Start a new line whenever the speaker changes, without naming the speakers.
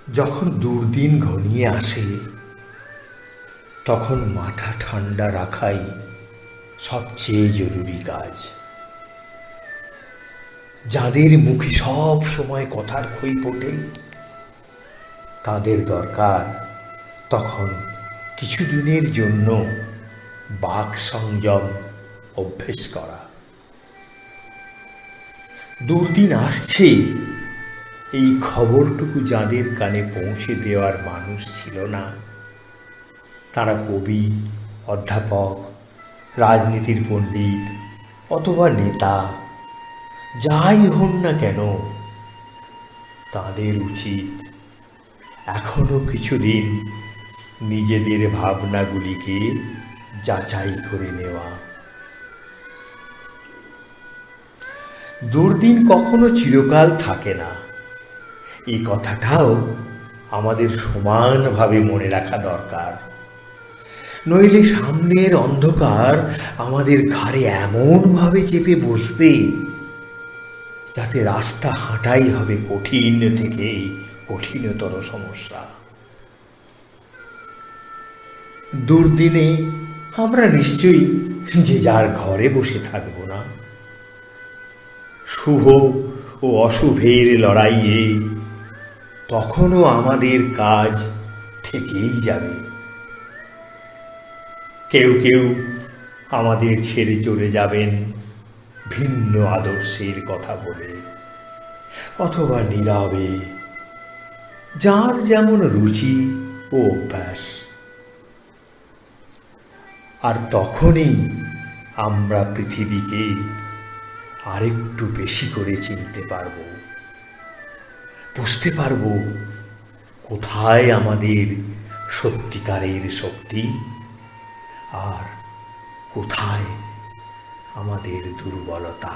যখন দুর্দিন ঘনিয়ে আসে তখন মাথা ঠান্ডা রাখাই সবচেয়ে জরুরি কাজ। যাদের মুখে সব সময় কথার খই ফোটে, তাদের দরকার তখন কিছুদিনের জন্য বাক সংযম অভ্যেস করা। দুর্দিন আসছে এই খবরটুকু যাদের কানে পৌঁছে দেওয়ার মানুষ ছিল না, তারা কবি, অধ্যাপক, রাজনীতির পণ্ডিত অথবা নেতা যাই হন না কেন, তাদের উচিত এখনো কিছুদিন নিজেদের ভাবনাগুলিকে যাচাই করে নেওয়া। দুর্দিন কখনো চিরকাল থাকে না, এই কথাটাও আমাদের সমানভাবে মনে রাখা দরকার। নইলে সামনের অন্ধকার আমাদের ঘাড়ে এমনভাবে চেপে বসবে যাতে রাস্তা হাঁটাই হবে কঠিন থেকে কঠিনতর সমস্যা। দুর্দিনে আমরা নিশ্চয়ই যে যার ঘরে বসে থাকব না। শুভ ও অশুভের লড়াইয়ে তখনও আমাদের কাজ থেকেই যাবে। কেউ কেউ আমাদের ছেড়ে চলে যাবেন ভিন্ন আদর্শের কথা বলে অথবা নীরবে, যার যেমন রুচি ও অভ্যাস। আর তখনই আমরা পৃথিবীকে আরেকটু বেশি করে চিনতে পারব, বুঝতে পারব কোথায় আমাদের সত্যিকারের শক্তি আর কোথায় আমাদের দুর্বলতা।